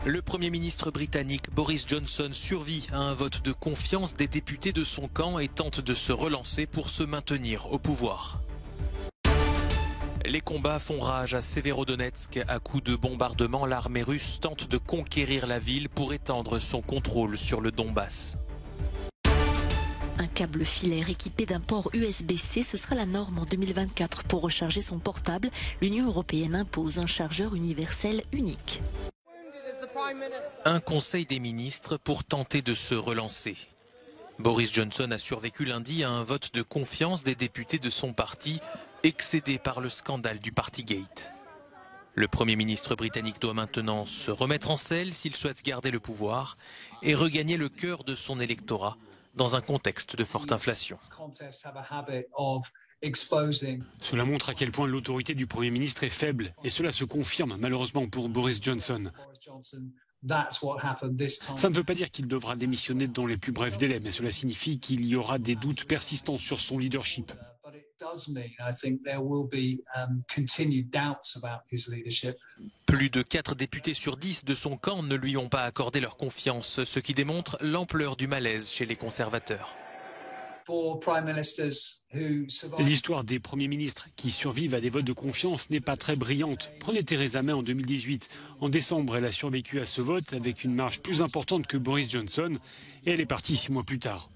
Le Premier ministre britannique Boris Johnson survit à un vote de confiance des députés de son camp et tente de se relancer pour se maintenir au pouvoir. Les combats font rage à Severodonetsk. À coups de bombardement, l'armée russe tente de conquérir la ville pour étendre son contrôle sur le Donbass. Un câble filaire équipé d'un port USB-C, ce sera la norme en 2024. Pour recharger son portable, l'Union européenne impose un chargeur universel unique. Un conseil des ministres pour tenter de se relancer. Boris Johnson a survécu lundi à un vote de confiance des députés de son parti, excédé par le scandale du Partygate. Le Premier ministre britannique doit maintenant se remettre en selle s'il souhaite garder le pouvoir et regagner le cœur de son électorat dans un contexte de forte inflation. Cela montre à quel point l'autorité du Premier ministre est faible et cela se confirme malheureusement pour Boris Johnson. Ça ne veut pas dire qu'il devra démissionner dans les plus brefs délais, mais cela signifie qu'il y aura des doutes persistants sur son leadership. Plus de 4 députés sur 10 de son camp ne lui ont pas accordé leur confiance, ce qui démontre l'ampleur du malaise chez les conservateurs. L'histoire des premiers ministres qui survivent à des votes de confiance n'est pas très brillante. Prenez Theresa May en 2018. En décembre, elle a survécu à ce vote avec une marge plus importante que Boris Johnson et elle est partie 6 mois plus tard.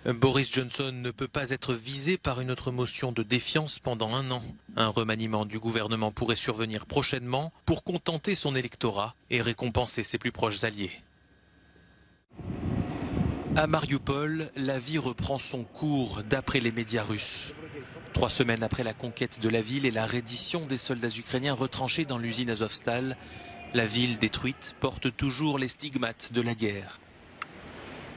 Boris Johnson ne peut pas être visé par une autre motion de défiance pendant 1 an. Un remaniement du gouvernement pourrait survenir prochainement pour contenter son électorat et récompenser ses plus proches alliés. À Mariupol, la vie reprend son cours d'après les médias russes. 3 semaines après la conquête de la ville et la reddition des soldats ukrainiens retranchés dans l'usine Azovstal, la ville détruite porte toujours les stigmates de la guerre.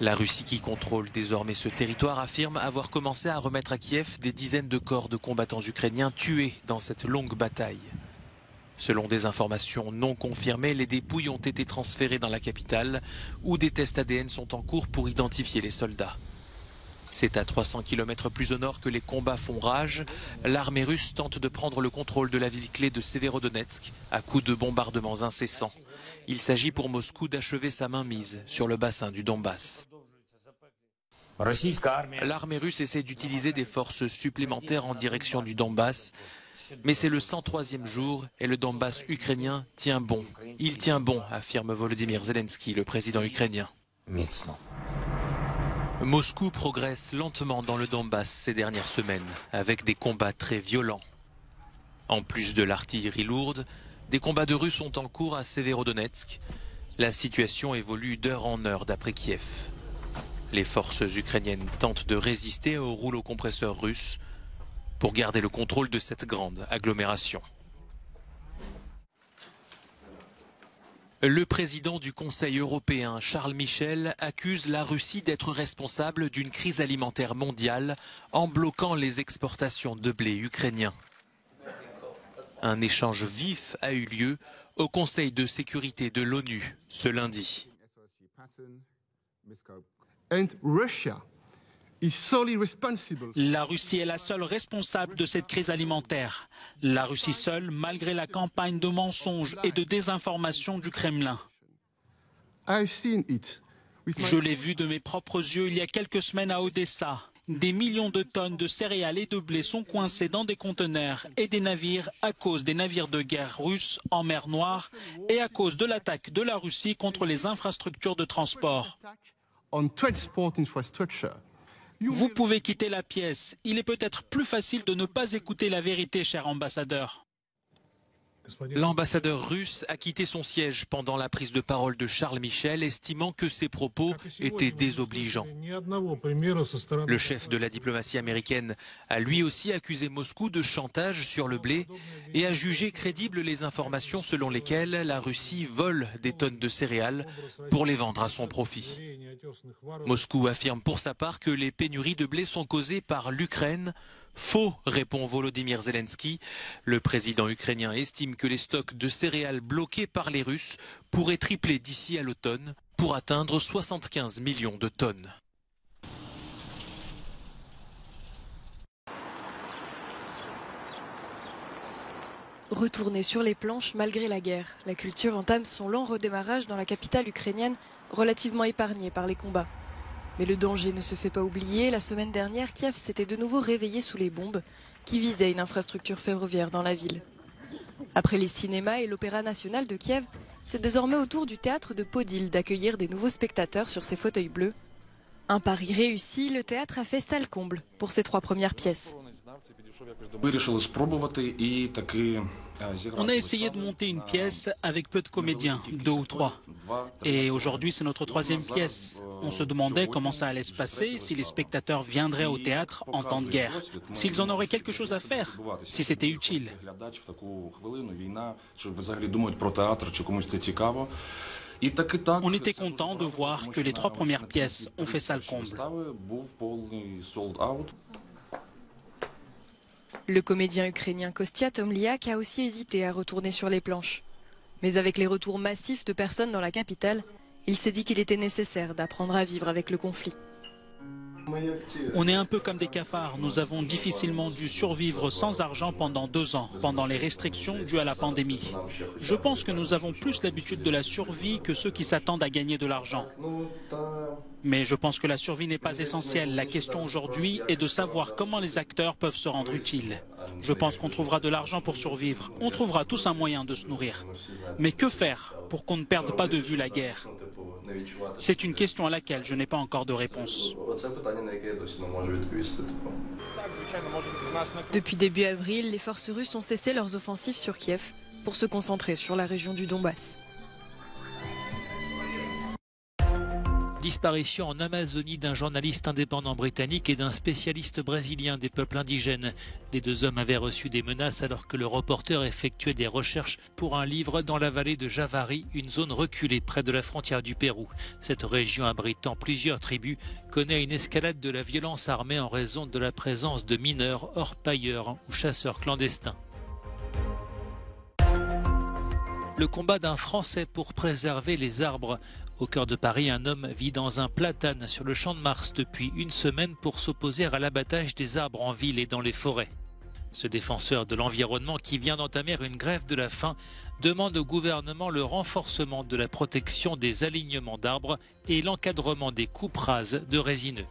La Russie, qui contrôle désormais ce territoire, affirme avoir commencé à remettre à Kiev des dizaines de corps de combattants ukrainiens tués dans cette longue bataille. Selon des informations non confirmées, les dépouilles ont été transférées dans la capitale, où des tests ADN sont en cours pour identifier les soldats. C'est à 300 km plus au nord que les combats font rage. L'armée russe tente de prendre le contrôle de la ville clé de Severodonetsk à coups de bombardements incessants. Il s'agit pour Moscou d'achever sa mainmise sur le bassin du Donbass. L'armée russe essaie d'utiliser des forces supplémentaires en direction du Donbass, mais c'est le 103e jour et le Donbass ukrainien tient bon. Il tient bon, affirme Volodymyr Zelensky, le président ukrainien. Moscou progresse lentement dans le Donbass ces dernières semaines, avec des combats très violents. En plus de l'artillerie lourde, des combats de Russes sont en cours à Severodonetsk. La situation évolue d'heure en heure d'après Kiev. Les forces ukrainiennes tentent de résister au rouleau compresseur russe pour garder le contrôle de cette grande agglomération. Le président du Conseil européen, Charles Michel, accuse la Russie d'être responsable d'une crise alimentaire mondiale en bloquant les exportations de blé ukrainien. Un échange vif a eu lieu au Conseil de sécurité de l'ONU ce lundi. La Russie est la seule responsable de cette crise alimentaire. La Russie seule, malgré la campagne de mensonges et de désinformation du Kremlin. Je l'ai vu de mes propres yeux il y a quelques semaines à Odessa. Des millions de tonnes de céréales et de blé sont coincées dans des conteneurs et des navires à cause des navires de guerre russes en mer Noire et à cause de l'attaque de la Russie contre les infrastructures de transport. Vous pouvez quitter la pièce. Il est peut-être plus facile de ne pas écouter la vérité, cher ambassadeur. L'ambassadeur russe a quitté son siège pendant la prise de parole de Charles Michel, estimant que ses propos étaient désobligeants. Le chef de la diplomatie américaine a lui aussi accusé Moscou de chantage sur le blé et a jugé crédibles les informations selon lesquelles la Russie vole des tonnes de céréales pour les vendre à son profit. Moscou affirme pour sa part que les pénuries de blé sont causées par l'Ukraine. Faux, répond Volodymyr Zelensky. Le président ukrainien estime que les stocks de céréales bloqués par les Russes pourraient tripler d'ici à l'automne pour atteindre 75 millions de tonnes. Retourner sur les planches malgré la guerre, la culture entame son lent redémarrage dans la capitale ukrainienne, relativement épargnée par les combats. Mais le danger ne se fait pas oublier. La semaine dernière, Kiev s'était de nouveau réveillé sous les bombes qui visaient une infrastructure ferroviaire dans la ville. Après les cinémas et l'Opéra national de Kiev, c'est désormais au tour du théâtre de Podil d'accueillir des nouveaux spectateurs sur ses fauteuils bleus. Un pari réussi, le théâtre a fait salle comble pour ses 3 premières pièces. On a essayé de monter une pièce avec peu de comédiens, 2 ou 3. Et aujourd'hui, c'est notre 3e pièce. On se demandait comment ça allait se passer, si les spectateurs viendraient au théâtre en temps de guerre, s'ils en auraient quelque chose à faire, si c'était utile. On était content de voir que les 3 premières pièces ont fait salle comble. Le comédien ukrainien Kostya Tomliak a aussi hésité à retourner sur les planches. Mais avec les retours massifs de personnes dans la capitale, il s'est dit qu'il était nécessaire d'apprendre à vivre avec le conflit. On est un peu comme des cafards. Nous avons difficilement dû survivre sans argent pendant 2 ans, pendant les restrictions dues à la pandémie. Je pense que nous avons plus l'habitude de la survie que ceux qui s'attendent à gagner de l'argent. Mais je pense que la survie n'est pas essentielle. La question aujourd'hui est de savoir comment les acteurs peuvent se rendre utiles. Je pense qu'on trouvera de l'argent pour survivre. On trouvera tous un moyen de se nourrir. Mais que faire pour qu'on ne perde pas de vue la guerre ? C'est une question à laquelle je n'ai pas encore de réponse. Depuis début avril, les forces russes ont cessé leurs offensives sur Kiev pour se concentrer sur la région du Donbass. Disparition en Amazonie d'un journaliste indépendant britannique et d'un spécialiste brésilien des peuples indigènes. Les 2 hommes avaient reçu des menaces alors que le reporter effectuait des recherches pour un livre dans la vallée de Javari, une zone reculée près de la frontière du Pérou. Cette région abritant plusieurs tribus connaît une escalade de la violence armée en raison de la présence de mineurs, orpailleurs ou chasseurs clandestins. Le combat d'un Français pour préserver les arbres. Au cœur de Paris, un homme vit dans un platane sur le champ de Mars depuis 1 semaine pour s'opposer à l'abattage des arbres en ville et dans les forêts. Ce défenseur de l'environnement qui vient d'entamer une grève de la faim demande au gouvernement le renforcement de la protection des alignements d'arbres et l'encadrement des coupes rases de résineux.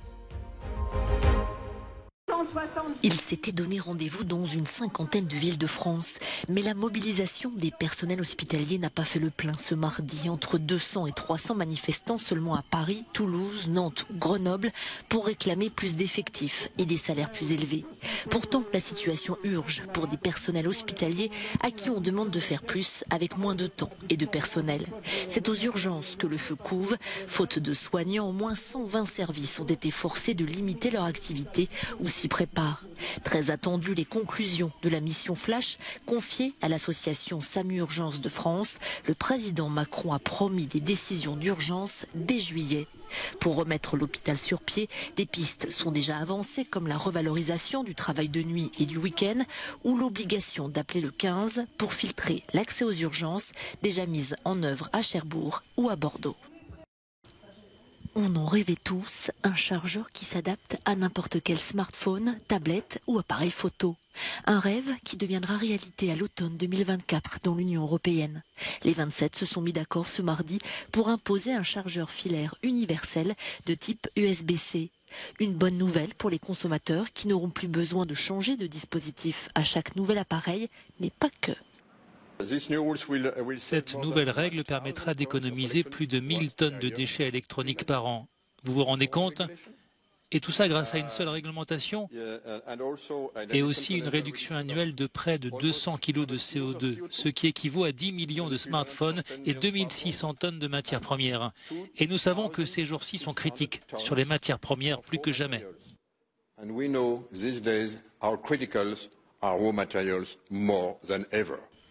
Il s'était donné rendez-vous dans une 50aine de villes de France. Mais la mobilisation des personnels hospitaliers n'a pas fait le plein ce mardi. Entre 200 et 300 manifestants seulement à Paris, Toulouse, Nantes ou Grenoble pour réclamer plus d'effectifs et des salaires plus élevés. Pourtant, la situation urge pour des personnels hospitaliers à qui on demande de faire plus avec moins de temps et de personnel. C'est aux urgences que le feu couve. Faute de soignants, au moins 120 services ont été forcés de limiter leur activité ou s'y préparent. Très attendues les conclusions de la mission Flash confiée à l'association SAMU Urgence de France. Le président Macron a promis des décisions d'urgence dès juillet. Pour remettre l'hôpital sur pied, des pistes sont déjà avancées comme la revalorisation du travail de nuit et du week-end ou l'obligation d'appeler le 15 pour filtrer l'accès aux urgences déjà mise en œuvre à Cherbourg ou à Bordeaux. On en rêvait tous, un chargeur qui s'adapte à n'importe quel smartphone, tablette ou appareil photo. Un rêve qui deviendra réalité à l'automne 2024 dans l'Union européenne. Les 27 se sont mis d'accord ce mardi pour imposer un chargeur filaire universel de type USB-C. Une bonne nouvelle pour les consommateurs qui n'auront plus besoin de changer de dispositif à chaque nouvel appareil, mais pas que. Cette nouvelle règle permettra d'économiser plus de 1000 tonnes de déchets électroniques par an. Vous vous rendez compte ? Et tout ça grâce à une seule réglementation et aussi une réduction annuelle de près de 200 kg de CO2, ce qui équivaut à 10 millions de smartphones et 2600 tonnes de matières premières. Et nous savons que ces jours-ci sont critiques sur les matières premières plus que jamais.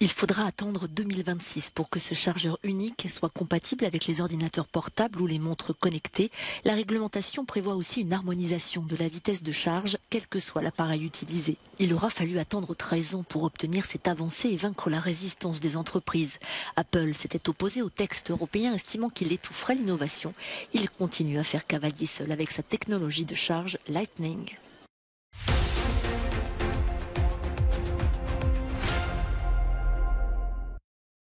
Il faudra attendre 2026 pour que ce chargeur unique soit compatible avec les ordinateurs portables ou les montres connectées. La réglementation prévoit aussi une harmonisation de la vitesse de charge, quel que soit l'appareil utilisé. Il aura fallu attendre 13 ans pour obtenir cette avancée et vaincre la résistance des entreprises. Apple s'était opposé au texte européen, estimant qu'il étoufferait l'innovation. Il continue à faire cavalier seul avec sa technologie de charge Lightning.